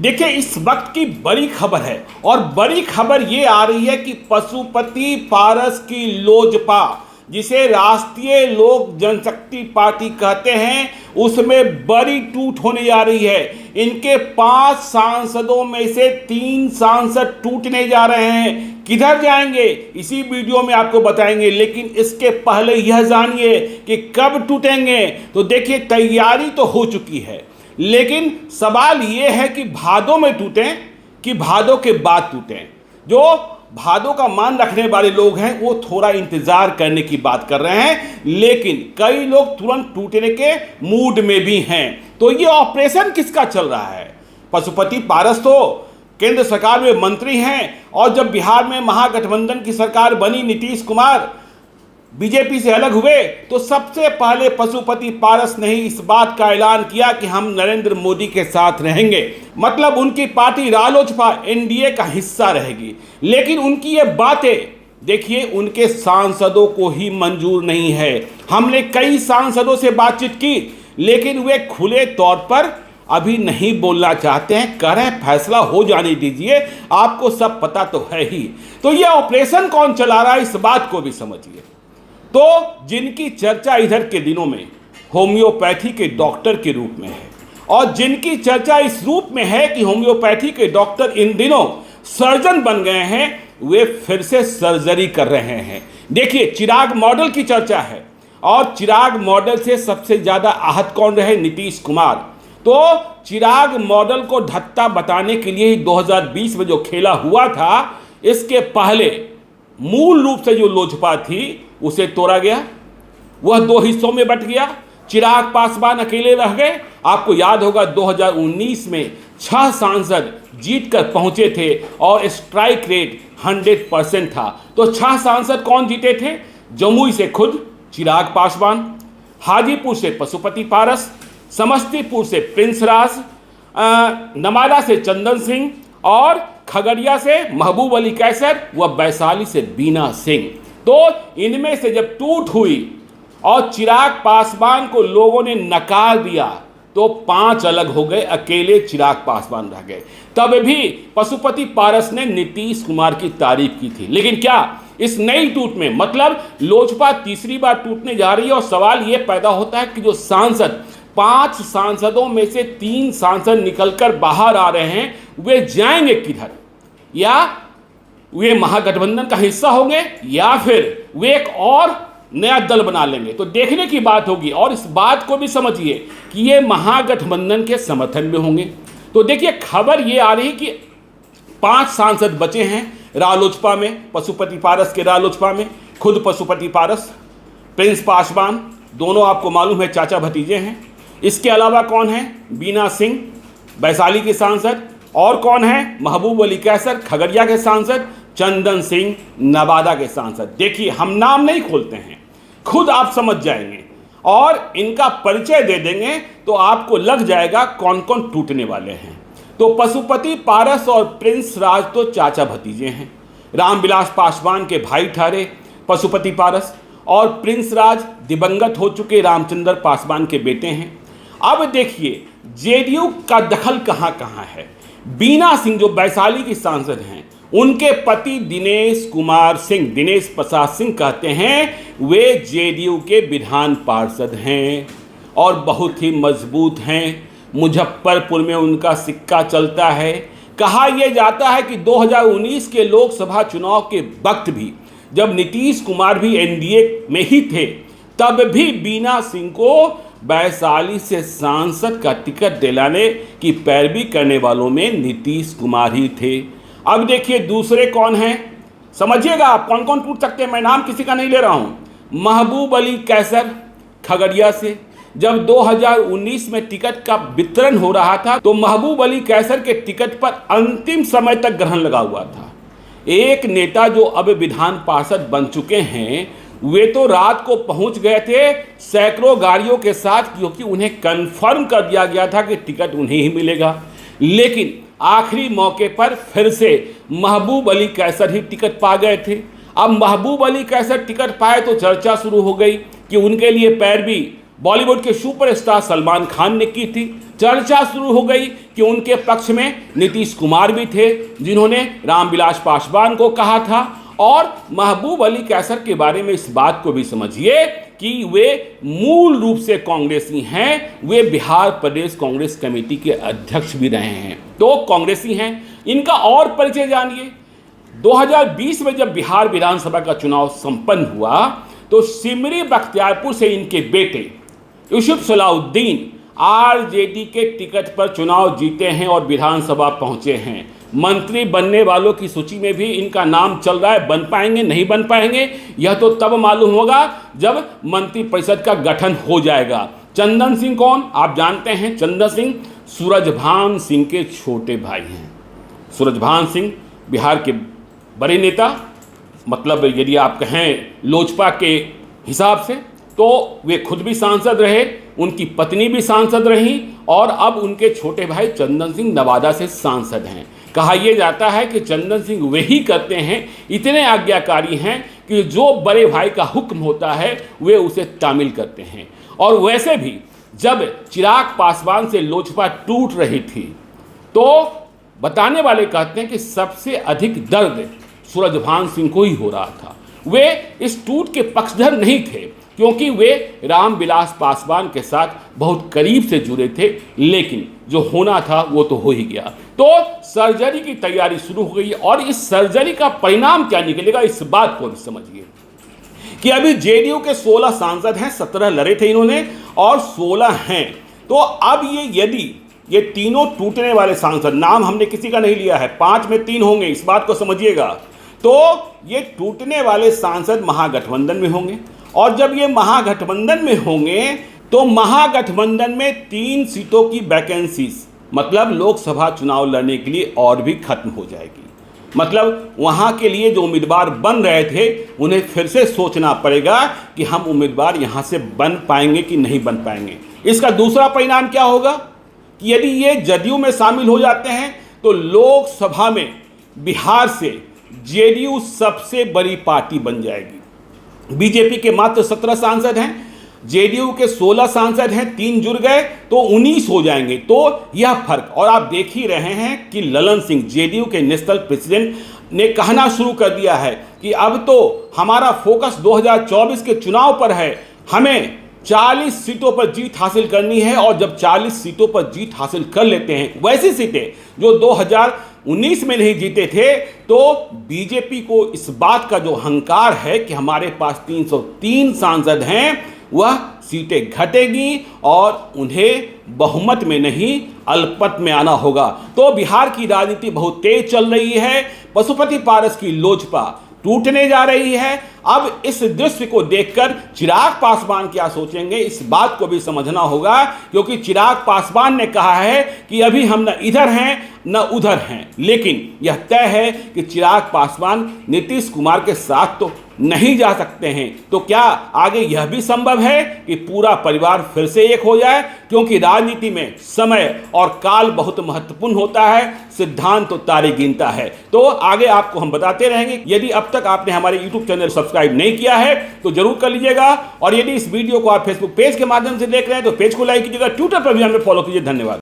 देखिए, इस वक्त की बड़ी खबर है और बड़ी खबर ये आ रही है कि पशुपति पारस की लोजपा, जिसे राष्ट्रीय लोक जनशक्ति पार्टी कहते हैं, उसमें बड़ी टूट होने जा रही है। इनके 5 सांसदों में से 3 सांसद टूटने जा रहे हैं। किधर जाएंगे इसी वीडियो में आपको बताएंगे, लेकिन इसके पहले यह जानिए कि कब टूटेंगे। तो देखिए, तैयारी तो हो चुकी है, लेकिन सवाल यह है कि भादों में टूटें कि भादों के बाद टूटें। जो भादों का मान रखने वाले लोग हैं वो थोड़ा इंतजार करने की बात कर रहे हैं, लेकिन कई लोग तुरंत टूटने के मूड में भी हैं। तो ये ऑपरेशन किसका चल रहा है? पशुपति पारस तो केंद्र सरकार में मंत्री हैं, और जब बिहार में महागठबंधन की सरकार बनी, नीतीश कुमार बीजेपी से अलग हुए, तो सबसे पहले पशुपति पारस ने ही इस बात का ऐलान किया कि हम नरेंद्र मोदी के साथ रहेंगे। मतलब उनकी पार्टी रालोसपा एनडीए का हिस्सा रहेगी। लेकिन उनकी ये बातें देखिए, उनके सांसदों को ही मंजूर नहीं है। हमने कई सांसदों से बातचीत की, लेकिन वे खुले तौर पर अभी नहीं बोलना चाहते हैं। कह रहे हैं फैसला हो जाने दीजिए, आपको सब पता तो है ही। तो ये ऑपरेशन कौन चला रहा है, इस बात को भी समझिए। तो जिनकी चर्चा इधर के दिनों में होम्योपैथी के डॉक्टर के रूप में है, और जिनकी चर्चा इस रूप में है कि होम्योपैथी के डॉक्टर इन दिनों सर्जन बन गए हैं, वे फिर से सर्जरी कर रहे हैं। देखिए, चिराग मॉडल की चर्चा है, और चिराग मॉडल से सबसे ज़्यादा आहत कौन रहे? नीतीश कुमार। तो चिराग मॉडल को ढत्ता बताने के लिए ही 2020 में जो खेला हुआ था, इसके पहले मूल रूप से जो लोजपा थी उसे तोड़ा गया। वह 2 हिस्सों में बट गया। चिराग पासवान अकेले रह गए। आपको याद होगा 2019 में 6 सांसद जीत कर पहुंचे थे और स्ट्राइक रेट 100% था। तो 6 सांसद कौन जीते थे? जमुई से खुद चिराग पासवान, हाजीपुर से पशुपति पारस, समस्तीपुर से प्रिंस राज, नवादा से चंदन सिंह, और खगड़िया से महबूब अली कैसर, व वैशाली से बीना सिंह। तो इनमें से जब टूट हुई और चिराग पासवान को लोगों ने नकार दिया, तो 5 अलग हो गए, अकेले चिराग पासवान रह गए। तब भी पशुपति पारस ने नीतीश कुमार की तारीफ की थी। लेकिन क्या इस नई टूट में, मतलब लोजपा तीसरी बार टूटने जा रही है, और सवाल यह पैदा होता है कि जो सांसद 5 सांसदों में से 3 सांसद निकलकर बाहर आ रहे हैं, वे जाएंगे किधर? या वे महागठबंधन का हिस्सा होंगे, या फिर वे एक और नया दल बना लेंगे? तो देखने की बात होगी। और इस बात को भी समझिए कि ये महागठबंधन के समर्थन में होंगे। तो देखिए, खबर ये आ रही कि 5 सांसद बचे हैं रालोसपा में, पशुपति पारस के रालोसपा में। खुद पशुपति पारस, प्रिंस पासवान, दोनों आपको मालूम है चाचा भतीजे हैं। इसके अलावा कौन है? बीना सिंह, वैशाली के सांसद। और कौन है? महबूब अली कैसर, खगड़िया के सांसद। चंदन सिंह, नवादा के सांसद। देखिए, हम नाम नहीं खोलते हैं, खुद आप समझ जाएंगे और इनका परिचय दे देंगे तो आपको लग जाएगा कौन कौन टूटने वाले हैं। तो पशुपति पारस और प्रिंस राज तो चाचा भतीजे हैं। रामविलास पासवान के भाई ठहरे पशुपति पारस, और प्रिंस राज दिवंगत हो चुके रामचंद्र पासवान के बेटे हैं। अब देखिए, जेडीयू का दखल कहाँ कहाँ है। बीना सिंह जो वैशाली की सांसद हैं, उनके पति दिनेश कुमार सिंह, दिनेश प्रसाद सिंह कहते हैं, वे जेडीयू के विधान पार्षद हैं और बहुत ही मजबूत हैं। मुजफ्फरपुर में उनका सिक्का चलता है। कहा यह जाता है कि 2019 के लोकसभा चुनाव के वक्त भी, जब नीतीश कुमार भी एनडीए में ही थे, तब भी बीना सिंह को वैशाली से सांसद का टिकट दिलाने की पैरवी करने वालों में नीतीश कुमार ही थे। अब देखिए, दूसरे कौन हैं, समझिएगा आप कौन कौन टूट सकते हैं। मैं नाम किसी का नहीं ले रहा हूं। महबूब अली कैसर खगड़िया से, जब 2019 में टिकट का वितरण हो रहा था, तो महबूब अली कैसर के टिकट पर अंतिम समय तक ग्रहण लगा हुआ था। एक नेता जो अब विधान पार्षद बन चुके हैं, वे तो रात को पहुंच गए थे सैकड़ों गाड़ियों के साथ, क्योंकि उन्हें कंफर्म कर दिया गया था कि टिकट उन्हें ही मिलेगा। लेकिन आखिरी मौके पर फिर से महबूब अली कैसर ही टिकट पा गए थे। अब महबूब अली कैसर टिकट पाए तो चर्चा शुरू हो गई कि उनके लिए पैरवी बॉलीवुड के सुपरस्टार सलमान खान ने की थी। चर्चा शुरू हो गई कि उनके पक्ष में नीतीश कुमार भी थे, जिन्होंने रामविलास पासवान को कहा था। और महबूब अली कैसर के बारे में इस बात को भी समझिए कि वे मूल रूप से कांग्रेसी हैं, वे बिहार प्रदेश कांग्रेस कमेटी के अध्यक्ष भी रहे हैं, तो कांग्रेसी हैं। इनका और परिचय जानिए। 2020 में जब बिहार विधानसभा का चुनाव संपन्न हुआ तो सिमरी बख्तियारपुर से इनके बेटे यूसुफ सलाउद्दीन आरजेडी के टिकट पर चुनाव जीते हैं और विधानसभा पहुंचे हैं। मंत्री बनने वालों की सूची में भी इनका नाम चल रहा है। बन पाएंगे नहीं बन पाएंगे यह तो तब मालूम होगा जब मंत्रिपरिषद का गठन हो जाएगा। चंदन सिंह कौन, आप जानते हैं। चंदन सिंह सूरजभान सिंह के छोटे भाई हैं। सूरजभान सिंह बिहार के बड़े नेता, मतलब यदि आप कहें लोजपा के हिसाब से, तो वे खुद भी सांसद रहे, उनकी पत्नी भी सांसद रही और अब उनके छोटे भाई चंदन सिंह नवादा से सांसद हैं। कहा यह जाता है कि चंदन सिंह वही करते हैं, इतने आज्ञाकारी हैं कि जो बड़े भाई का हुक्म होता है वे उसे तामील करते हैं। और वैसे भी जब चिराग पासवान से लोजपा टूट रही थी तो बताने वाले कहते हैं कि सबसे अधिक दर्द सूरजभान सिंह को ही हो रहा था। वे इस टूट के पक्षधर नहीं थे क्योंकि वे रामविलास पासवान के साथ बहुत करीब से जुड़े थे, लेकिन जो होना था वो तो हो ही गया। तो सर्जरी की तैयारी शुरू हो गई और इस सर्जरी का परिणाम क्या निकलेगा इस बात को भी समझिए कि अभी जेडीयू के 16 सांसद हैं, 17 लड़े थे इन्होंने और 16 हैं। तो अब यदि ये तीनों टूटने वाले सांसद, नाम हमने किसी का नहीं लिया है, 5 में 3 होंगे, इस बात को समझिएगा। तो ये टूटने वाले सांसद महागठबंधन में होंगे और जब ये महागठबंधन में होंगे तो महागठबंधन में 3 सीटों की वैकेंसीज, मतलब लोकसभा चुनाव लड़ने के लिए और भी खत्म हो जाएगी। मतलब वहां के लिए जो उम्मीदवार बन रहे थे उन्हें फिर से सोचना पड़ेगा कि हम उम्मीदवार यहां से बन पाएंगे कि नहीं बन पाएंगे। इसका दूसरा परिणाम क्या होगा कि यदि ये जदयू में शामिल हो जाते हैं तो लोकसभा में बिहार से जेडीयू सबसे बड़ी पार्टी बन जाएगी। बीजेपी के मात्र 17 सांसद हैं, जेडीयू के 16 सांसद हैं, 3 जुड़ गए तो 19 हो जाएंगे। तो यह फर्क, और आप देख ही रहे हैं कि ललन सिंह जेडीयू के नेशनल प्रेसिडेंट ने कहना शुरू कर दिया है कि अब तो हमारा फोकस 2024 के चुनाव पर है, हमें 40 सीटों पर जीत हासिल करनी है और जब 40 सीटों पर जीत हासिल कर लेते हैं, वैसी सीटें जो 2019 में नहीं जीते थे, तो बीजेपी को इस बात का जो अहंकार है कि हमारे पास 303 सांसद हैं, वह सीटें घटेगी और उन्हें बहुमत में नहीं अल्पमत में आना होगा। तो बिहार की राजनीति बहुत तेज चल रही है। पशुपति पारस की लोजपा टूटने जा रही है। अब इस दृश्य को देखकर चिराग पासवान क्या सोचेंगे इस बात को भी समझना होगा, क्योंकि चिराग पासवान ने कहा है कि अभी हम न इधर हैं न उधर हैं, लेकिन यह तय है कि चिराग पासवान नीतीश कुमार के साथ तो नहीं जा सकते हैं। तो क्या आगे यह भी संभव है कि पूरा परिवार फिर से एक हो जाए? क्योंकि राजनीति में समय और काल बहुत महत्वपूर्ण होता है, सिद्धांत तो तारे गिनता है। तो आगे आपको हम बताते रहेंगे। यदि अब तक आपने हमारे YouTube चैनल सब्सक्राइब नहीं किया है तो जरूर कर लीजिएगा, और यदि इस वीडियो को आप फेसबुक पेज के माध्यम से देख रहे हैं तो पेज को लाइक कीजिएगा, ट्विटर पर भी हमें फॉलो कीजिए। धन्यवाद।